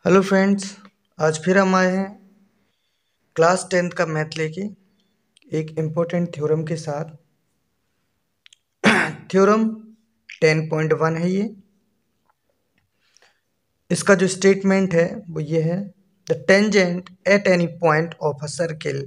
Hello friends. आज फिर हम आए हैं क्लास 10th का मैथ लेके एक इम्पोर्टेंट थ्योरम के साथ। थ्योरम 10.1 है ये। इसका जो स्टेटमेंट है वो ये है, the tangent at any point of a circle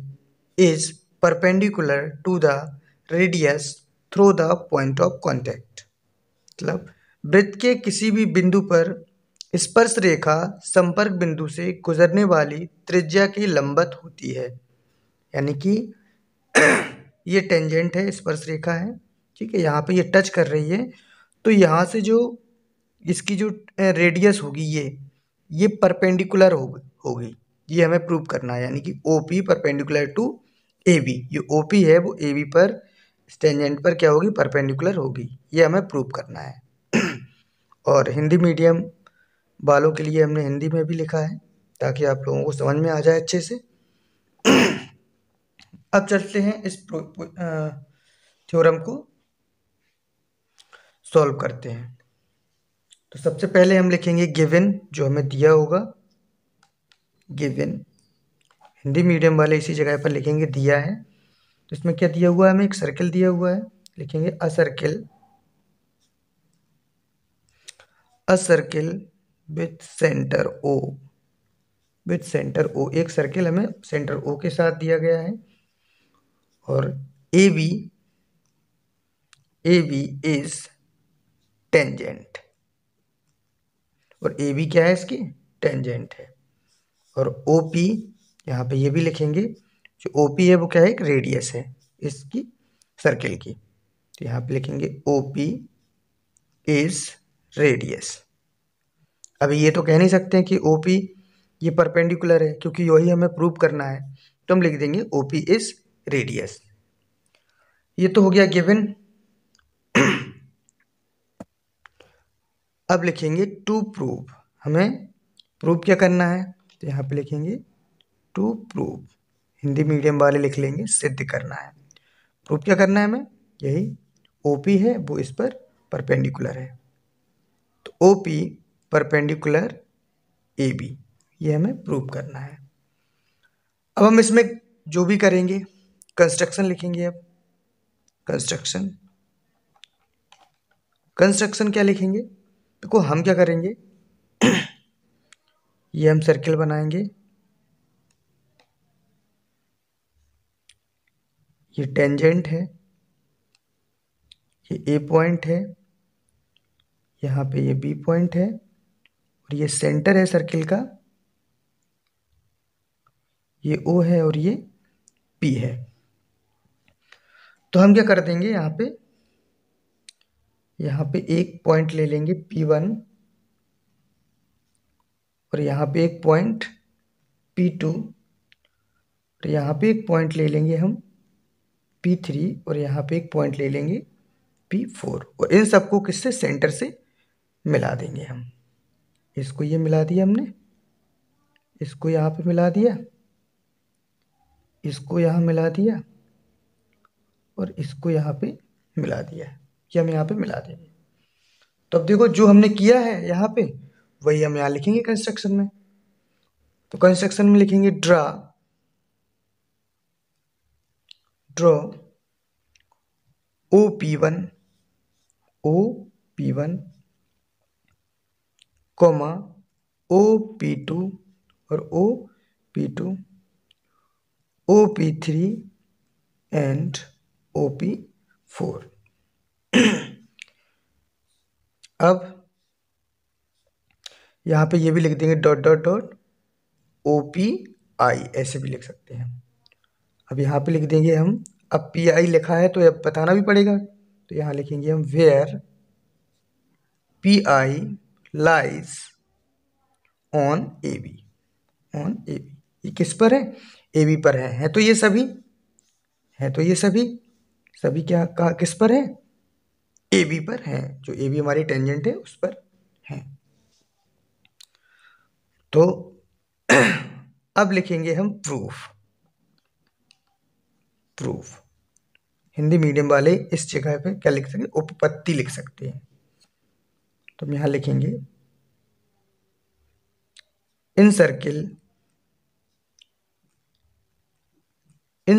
is perpendicular to the radius through the point of contact. मतलब वृत्त के किसी भी बिंदु पर स्पर्श रेखा संपर्क बिंदु से गुजरने वाली त्रिज्या की लंबवत होती है। यानी कि ये टेंजेंट है, स्पर्श रेखा है, ठीक है। यहाँ पे ये टच कर रही है, तो यहाँ से जो इसकी जो रेडियस होगी ये परपेंडिकुलर होगी। ये हमें प्रूव करना है, यानी कि O P perpendicular to A B. ये ओ पी है वो ए बी पर टेंजेंट पर क्या होगी, परपेंडिकुलर होगी। ये हमें प्रूव करना है। और हिंदी मीडियम वालों के लिए हमने हिंदी में भी लिखा है ताकि आप लोगों को समझ में आ जाए अच्छे से। अब चलते हैं इस थ्योरम को सॉल्व करते हैं। तो सबसे पहले हम लिखेंगे गिवन, जो हमें दिया होगा। गिवन हिंदी मीडियम वाले इसी जगह पर लिखेंगे दिया है। तो इसमें क्या दिया हुआ है, हमें एक सर्किल दिया हुआ है। लिखेंगे a circle with centre O. With centre O, एक सर्किल हमें सेंटर ओ के साथ दिया गया है। और ए बी इज टेंजेंट, और ए बी क्या है, इसकी टेंजेंट है। और ओ पी यहाँ पे ये भी लिखेंगे, जो ओ पी है वो क्या है, एक रेडियस है इसकी सर्किल की। तो यहाँ पे लिखेंगे ओ पी इज रेडियस। अभी ये तो कह नहीं सकते कि ओ पी ये परपेंडिकुलर है, क्योंकि वही हमें प्रूव करना है। तो हम लिख देंगे ओ पी इज रेडियस। ये तो हो गया गिवन। अब लिखेंगे टू प्रूव। हमें प्रूव क्या करना है, तो यहाँ पे लिखेंगे टू प्रूव। हिंदी मीडियम वाले लिख लेंगे सिद्ध करना है। प्रूव क्या करना है हमें, यही ओपी है वो इस पर परपेंडिकुलर है। तो ओपी परपेंडिकुलर ए बी, ये हमें प्रूव करना है। अब हम इसमें जो भी करेंगे कंस्ट्रक्शन लिखेंगे। अब कंस्ट्रक्शन कंस्ट्रक्शन क्या लिखेंगे, देखो हम क्या करेंगे, ये हम सर्किल बनाएंगे। ये टेंजेंट है, ये ए पॉइंट है, यहाँ पे ये बी पॉइंट है, और ये सेंटर है सर्किल का, ये ओ है और ये पी है। तो हम क्या कर देंगे, यहाँ पे एक पॉइंट ले लेंगे P1, और यहाँ पे एक पॉइंट P2, और यहाँ पे एक पॉइंट ले लेंगे हम P3, और यहाँ पे एक पॉइंट ले लेंगे P4। और इन सबको किससे, सेंटर से मिला देंगे हम। इसको ये मिला दिया हमने, इसको यहाँ पे मिला दिया, इसको यहाँ मिला दिया, और इसको यहाँ पे मिला दिया। ये हम यहाँ पे मिला देंगे। तो अब देखो जो हमने किया है यहाँ पे, वही हम यहाँ लिखेंगे कंस्ट्रक्शन में। तो कंस्ट्रक्शन में लिखेंगे ड्रा OP1 कॉमा OP2 और OP2, OP3 एंड OP4। अब यहाँ पे ये भी लिख देंगे डॉट डॉट डॉट OPI, ऐसे भी लिख सकते हैं। अब यहाँ पे लिख देंगे हम, अब PI लिखा है तो अब बताना भी पड़ेगा। तो यहाँ लिखेंगे हम where PI lies on AB। On AB, ये किस पर है, AB पर है। तो ये सभी सभी क्या कहा, किस पर है, AB पर है। जो AB हमारी टेंजेंट है उस पर है। तो अब लिखेंगे हम प्रूफ। हिंदी मीडियम वाले इस जगह पे क्या लिख सकते हैं, उपपत्ति लिख सकते हैं। तो हम यहाँ लिखेंगे in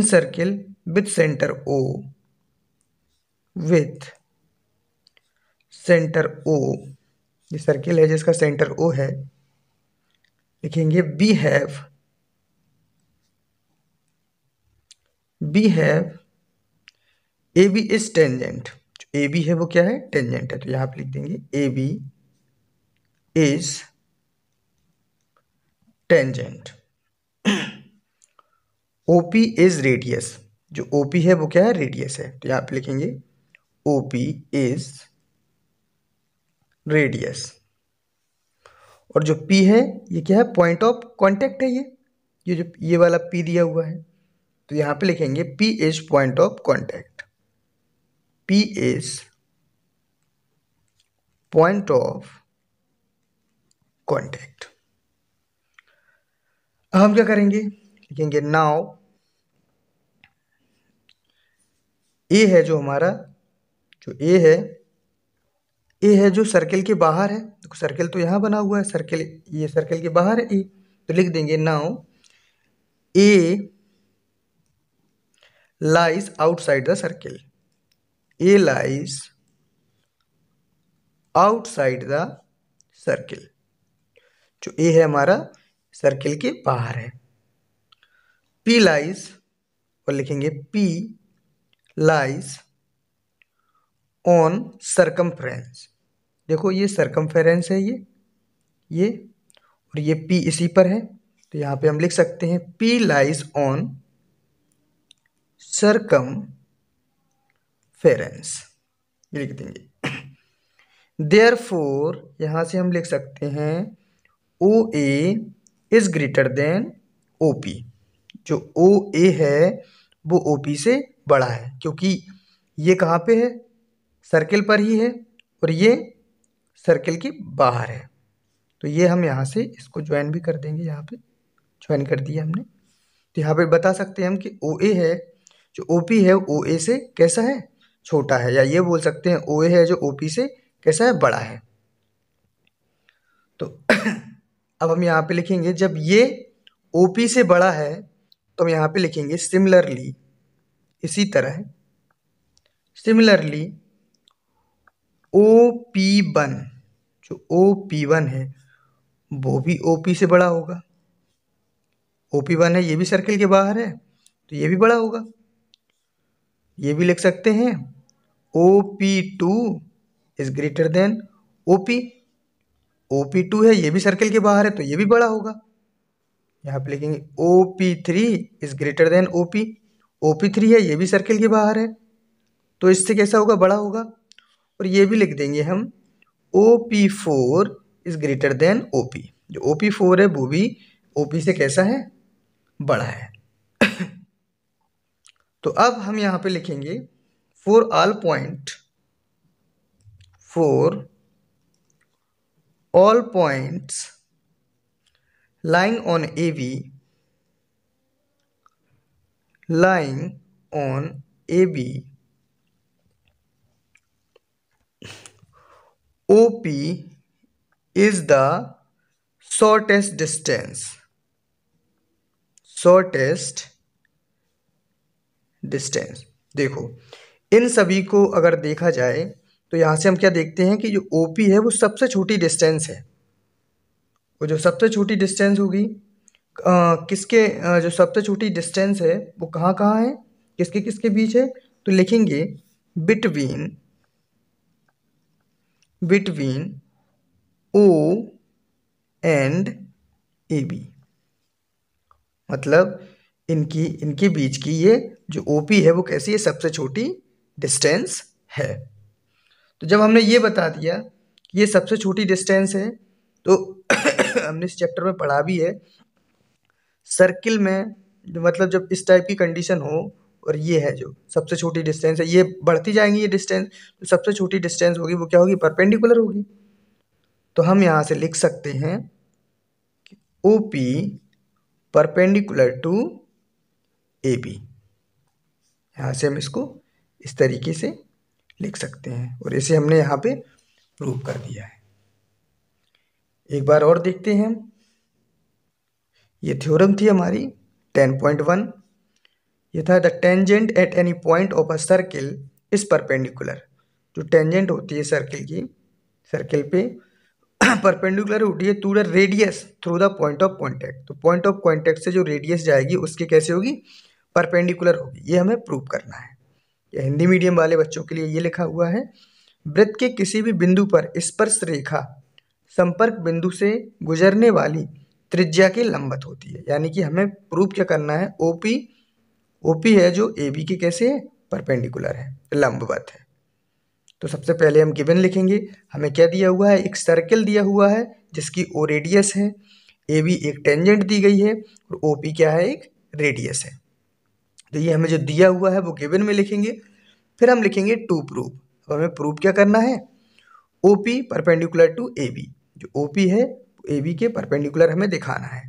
circle with centre O, with centre O, ये सर्किल है जिसका सेंटर O है, लिखेंगे we have A B is tangent. जो ए बी है वो क्या है, टेंजेंट है, तो यहां पे लिख देंगे A B is tangent. OP is radius, जो ओपी है वो क्या है, रेडियस है, तो यहां पे लिखेंगे ओपी इज रेडियस। और जो P है ये क्या है, पॉइंट ऑफ कांटेक्ट है, ये जो ये वाला P दिया हुआ है, तो यहाँ पे लिखेंगे P is point of contact. P is point of contact. अब हम क्या करेंगे, लिखेंगे नाउ A है जो हमारा, जो A है जो सर्किल के बाहर है, देखो सर्किल तो यहाँ बना हुआ है, सर्किल ये सर्किल के बाहर है A, तो लिख देंगे now A lies outside the circle, A lies outside the circle, जो A है हमारा सर्किल के बाहर है। P lies, और लिखेंगे P lies on circumference, देखो ये सर्कमफेरेंस है, ये और ये P इसी पर है, तो यहाँ पे हम लिख सकते हैं P lies on circumference, ये लिख देंगे। Therefore यहाँ से हम लिख सकते हैं OA is greater than OP, जो OA है वो OP से बड़ा है, क्योंकि ये कहाँ पे है, सर्किल पर ही है, और ये सर्किल के बाहर है, तो ये हम यहाँ से इसको ज्वाइन भी कर देंगे, यहाँ पे ज्वाइन कर दिया हमने। तो यहाँ पे बता सकते हैं हम कि OA है जो OP है OA से कैसा है, छोटा है, या ये बोल सकते हैं OA है जो OP से कैसा है, बड़ा है। तो अब हम यहाँ पे लिखेंगे जब ये OP से बड़ा है तो हम यहाँ पे लिखेंगे सिमिलरली, इसी तरह सिमिलरली OP1, जो OP1 है वो भी OP से बड़ा होगा। OP1 है, ये भी सर्किल के बाहर है, तो ये भी बड़ा होगा। ये भी लिख सकते हैं OP2 is greater than OP, OP2 है, ये भी सर्किल के बाहर है, तो ये भी बड़ा होगा। यहाँ पे लिखेंगे OP3 is greater than OP, OP3 है, ये भी सर्किल के बाहर है, तो इससे कैसा होगा, बड़ा होगा। और ये भी लिख देंगे हम OP4 is greater than OP, जो OP4 है वो भी OP से कैसा है, बड़ा है। तो अब हम यहाँ पे लिखेंगे for all points lying on AB, OP is the shortest distance, देखो इन सभी को अगर देखा जाए तो यहाँ से हम क्या देखते हैं कि जो OP है वो सबसे छोटी डिस्टेंस है, वो जो सबसे छोटी डिस्टेंस होगी किसके जो सबसे छोटी डिस्टेंस है वो कहाँ कहाँ है, किसके किसके बीच है, तो लिखेंगे बिटवीन O एंड AB, मतलब इनके बीच की ये जो OP है वो कैसी है, सबसे छोटी डिस्टेंस है। तो जब हमने ये बता दिया कि ये सबसे छोटी डिस्टेंस है, तो हमने इस चैप्टर में पढ़ा भी है, सर्किल में मतलब जब इस टाइप की कंडीशन हो और ये है जो सबसे छोटी डिस्टेंस है, ये बढ़ती जाएंगी ये डिस्टेंस, तो सबसे छोटी डिस्टेंस होगी वो क्या होगी, परपेंडिकुलर होगी। तो हम यहाँ से लिख सकते हैं कि OP परपेंडिकुलर टू AB, यहाँ से हम इसको इस तरीके से लिख सकते हैं, और इसे हमने यहाँ पे प्रूव कर दिया है। एक बार और देखते हैं, ये थ्योरम थी हमारी 10.1। ये था the tangent at any point of a circle is perpendicular. जो टेंजेंट होती है सर्किल की, सर्किल पे परपेंडिकुलर होती है to the radius through the point of contact. तो पॉइंट ऑफ कॉन्टैक्ट से जो रेडियस जाएगी उसकी कैसे होगी, परपेंडिकुलर होगी। ये हमें प्रूव करना है। ये हिंदी मीडियम वाले बच्चों के लिए ये लिखा हुआ है, वृत्त के किसी भी बिंदु पर स्पर्श रेखा संपर्क बिंदु से गुजरने वाली त्रिज्या के लंबवत होती है। यानी कि हमें प्रूव क्या करना है, ओपी, ओपी है जो ए बी के कैसे है, परपेंडिकुलर है, लंबवत है। तो सबसे पहले हम गिवन लिखेंगे। हमें क्या दिया हुआ है, एक सर्किल दिया हुआ है जिसकी ओ रेडियस है, ए बी एक टेंजेंट दी गई है और ओ पी क्या है, एक रेडियस है। तो ये हमें जो दिया हुआ है वो गिवन में लिखेंगे। फिर हम लिखेंगे टू प्रूव। अब हमें प्रूव क्या करना है, O P perpendicular to A B. जो ओ पी है ए बी के परपेंडिकुलर हमें दिखाना है।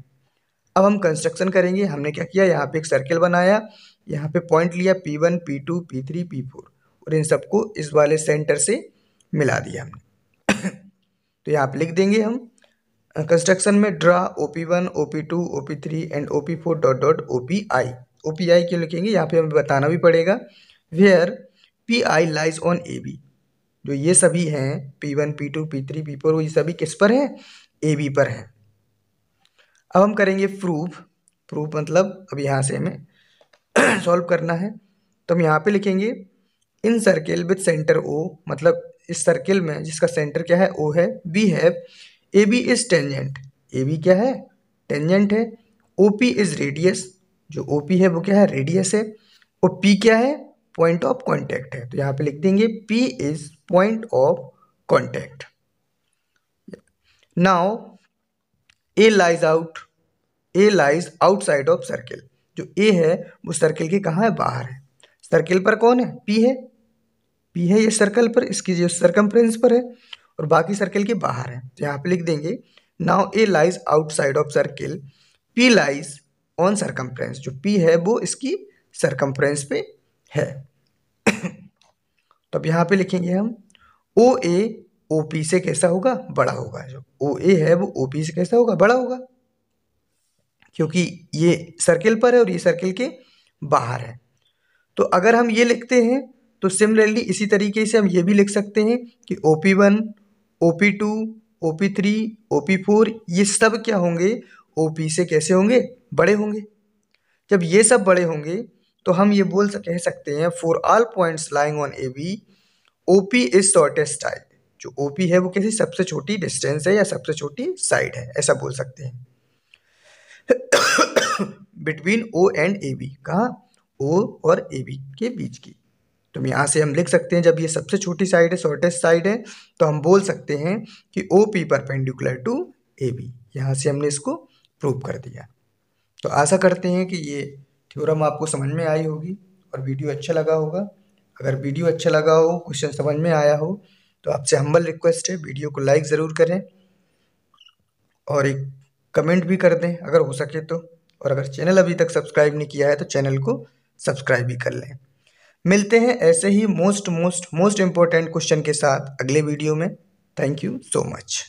अब हम कंस्ट्रक्शन करेंगे। हमने क्या किया, यहाँ पे एक सर्किल बनाया, यहाँ पे पॉइंट लिया P1, P2, P3, P4 और इन सबको इस वाले सेंटर से मिला दिया हमने। तो यहाँ पे लिख देंगे हम कंस्ट्रक्शन में draw OP1, OP2, OP3 and OP4 dot dot OPI। OPI क्यों लिखेंगे, यहाँ पे हमें बताना भी पड़ेगा। Where PI lies on AB। जो ये सभी हैं P1, P2, P3, P4 ये सभी किस पर हैं, AB पर हैं। अब हम करेंगे प्रूफ। प्रूफ मतलब अब यहाँ से हमें सॉल्व करना है। तो हम यहाँ पे लिखेंगे in circle with centre O, मतलब इस सर्किल में जिसका सेंटर क्या है, O है, we have A B is tangent. A B क्या है, टेंजेंट है। O P is radius. जो ओ पी है वो क्या है, रेडियस है। और पी क्या है, पॉइंट ऑफ कॉन्टैक्ट है। तो यहाँ पे लिख देंगे P is point of contact. Now A lies out, A lies outside of circle. जो ए है वो सर्किल के कहाँ है, बाहर है। सर्किल पर कौन है, पी है, पी है ये सर्कल पर, इसकी जो सरकमफ्रेंस पर है और बाकी सर्किल के बाहर है। तो यहाँ पे लिख देंगे now A lies outside of circle, P lies on circumference. जो पी है वो इसकी सरकमफ्रेंस पे है। तो अब यहाँ पे लिखेंगे हम ओ ए ओ पी से कैसा होगा, बड़ा होगा। जो ओ ए है वो ओ पी से कैसा होगा, बड़ा होगा, क्योंकि ये सर्किल पर है और ये सर्किल के बाहर है। तो अगर हम ये लिखते हैं तो सिमिलरली इसी तरीके से हम ये भी लिख सकते हैं कि OP1, OP2, OP3, OP4 ये सब क्या होंगे, OP से कैसे होंगे, बड़े होंगे। जब ये सब बड़े होंगे तो हम ये कह सकते हैं for all points lying on AB OP is shortest side. जो OP है वो किसी सबसे छोटी डिस्टेंस है या सबसे छोटी साइड है, ऐसा बोल सकते हैं। बिटवीन O एंड AB, कहाँ, O और AB के बीच की। तो यहाँ से हम लिख सकते हैं जब ये सबसे छोटी साइड है, शॉर्टेस्ट साइड है, तो हम बोल सकते हैं कि OP परपेंडिकुलर टू AB। यहाँ से हमने इसको प्रूव कर दिया। तो आशा करते हैं कि ये थ्योरम आपको समझ में आई होगी और वीडियो अच्छा लगा होगा। अगर वीडियो अच्छा लगा हो, क्वेश्चन समझ में आया हो, तो आपसे हम्बल रिक्वेस्ट है वीडियो को लाइक ज़रूर करें और एक कमेंट भी कर दें अगर हो सके तो। और अगर चैनल अभी तक सब्सक्राइब नहीं किया है तो चैनल को सब्सक्राइब भी कर लें। मिलते हैं ऐसे ही मोस्ट इम्पोर्टेंट क्वेश्चन के साथ अगले वीडियो में। Thank you so much.